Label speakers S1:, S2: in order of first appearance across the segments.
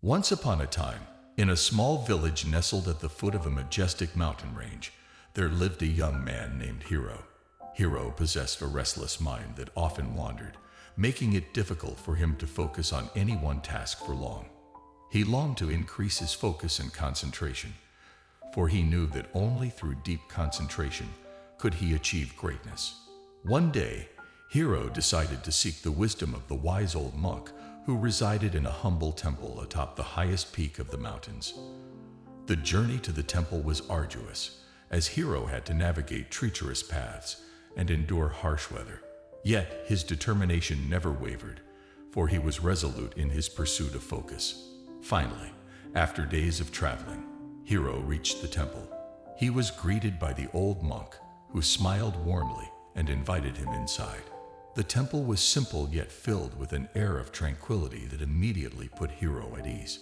S1: Once upon a time, in a small village nestled at the foot of a majestic mountain range, there lived a young man named Hiro. Hiro possessed a restless mind that often wandered, making it difficult for him to focus on any one task for long. He longed to increase his focus and concentration, for he knew that only through deep concentration could he achieve greatness. One day, Hiro decided to seek the wisdom of the wise old monk who resided in a humble temple atop the highest peak of the mountains. The journey to the temple was arduous, as Hiro had to navigate treacherous paths and endure harsh weather. Yet his determination never wavered, for he was resolute in his pursuit of focus. Finally, after days of traveling, Hiro reached the temple. He was greeted by the old monk, who smiled warmly and invited him inside. The temple was simple yet filled with an air of tranquility that immediately put Hiro at ease.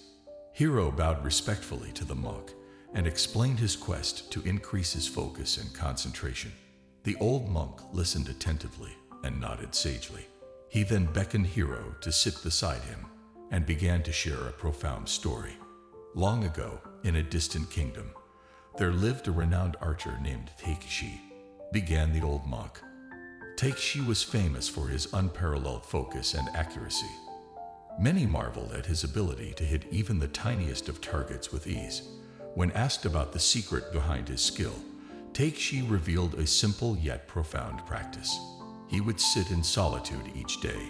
S1: Hiro bowed respectfully to the monk and explained his quest to increase his focus and concentration. The old monk listened attentively and nodded sagely. He then beckoned Hiro to sit beside him and began to share a profound story. Long ago, in a distant kingdom, there lived a renowned archer named Takeshi, began the old monk. Takeshi was famous for his unparalleled focus and accuracy. Many marveled at his ability to hit even the tiniest of targets with ease. When asked about the secret behind his skill, Takeshi revealed a simple yet profound practice. He would sit in solitude each day,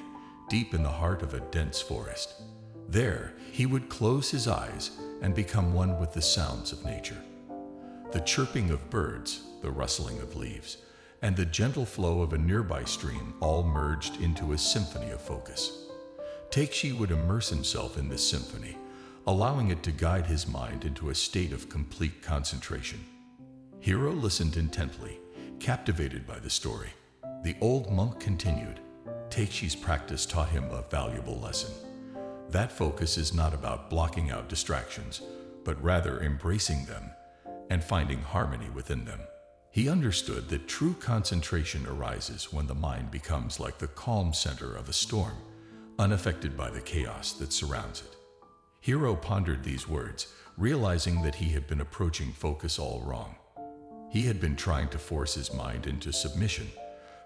S1: deep in the heart of a dense forest. There, he would close his eyes and become one with the sounds of nature. The chirping of birds, the rustling of leaves, and the gentle flow of a nearby stream all merged into a symphony of focus. Takeshi would immerse himself in this symphony, allowing it to guide his mind into a state of complete concentration. Hiro listened intently, captivated by the story. The old monk continued, "Takeshi's practice taught him a valuable lesson. That focus is not about blocking out distractions, but rather embracing them and finding harmony within them. He understood that true concentration arises when the mind becomes like the calm center of a storm, unaffected by the chaos that surrounds it." Hiro pondered these words, realizing that he had been approaching focus all wrong. He had been trying to force his mind into submission,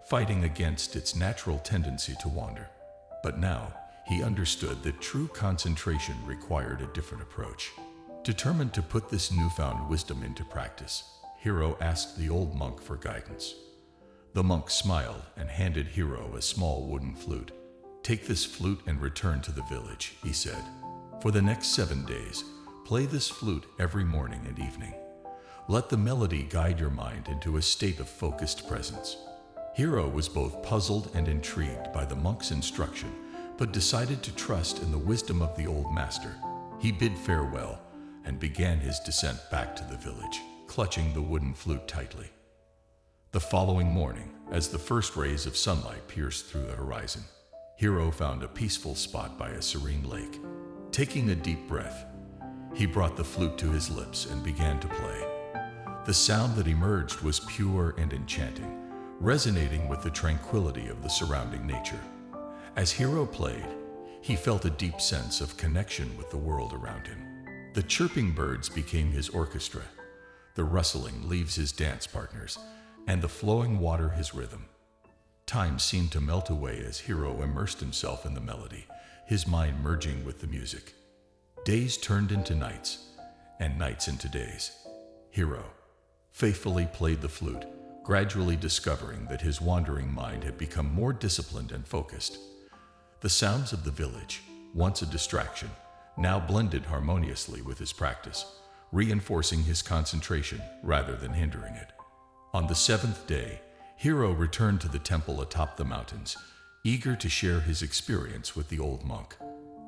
S1: fighting against its natural tendency to wander. But now, he understood that true concentration required a different approach. Determined to put this newfound wisdom into practice, Hiro asked the old monk for guidance. The monk smiled and handed Hiro a small wooden flute. "Take this flute and return to the village," he said. "For the next 7 days, play this flute every morning and evening. Let the melody guide your mind into a state of focused presence." Hiro was both puzzled and intrigued by the monk's instruction, but decided to trust in the wisdom of the old master. He bid farewell and began his descent back to the village, clutching the wooden flute tightly. The following morning, as the first rays of sunlight pierced through the horizon, Hiro found a peaceful spot by a serene lake. Taking a deep breath, he brought the flute to his lips and began to play. The sound that emerged was pure and enchanting, resonating with the tranquility of the surrounding nature. As Hiro played, he felt a deep sense of connection with the world around him. The chirping birds became his orchestra, the rustling leaves his dance partners, and the flowing water his rhythm. Time seemed to melt away as Hiro immersed himself in the melody, his mind merging with the music. Days turned into nights, and nights into days. Hiro faithfully played the flute, gradually discovering that his wandering mind had become more disciplined and focused. The sounds of the village, once a distraction, now blended harmoniously with his practice, reinforcing his concentration rather than hindering it. On the 7th day, Hiro returned to the temple atop the mountains, eager to share his experience with the old monk.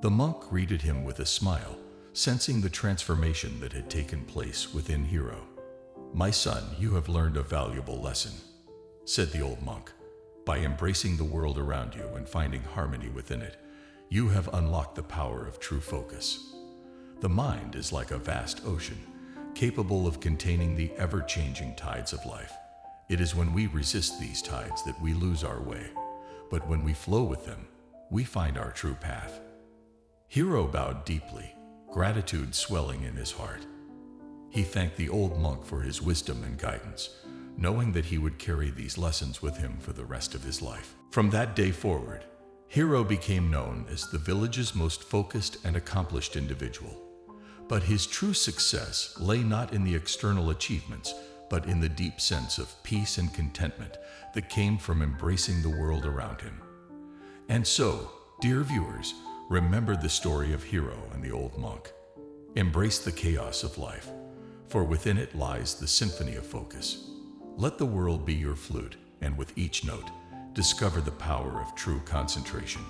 S1: The monk greeted him with a smile, sensing the transformation that had taken place within Hiro. "My son, you have learned a valuable lesson," said the old monk. "By embracing the world around you and finding harmony within it, you have unlocked the power of true focus. The mind is like a vast ocean, capable of containing the ever-changing tides of life. It is when we resist these tides that we lose our way, but when we flow with them, we find our true path." Hiro bowed deeply, gratitude swelling in his heart. He thanked the old monk for his wisdom and guidance, knowing that he would carry these lessons with him for the rest of his life. From that day forward, Hiro became known as the village's most focused and accomplished individual. But his true success lay not in the external achievements, but in the deep sense of peace and contentment that came from embracing the world around him. And so, dear viewers, remember the story of Hiro and the old monk. Embrace the chaos of life, for within it lies the symphony of focus. Let the world be your flute, and with each note, discover the power of true concentration.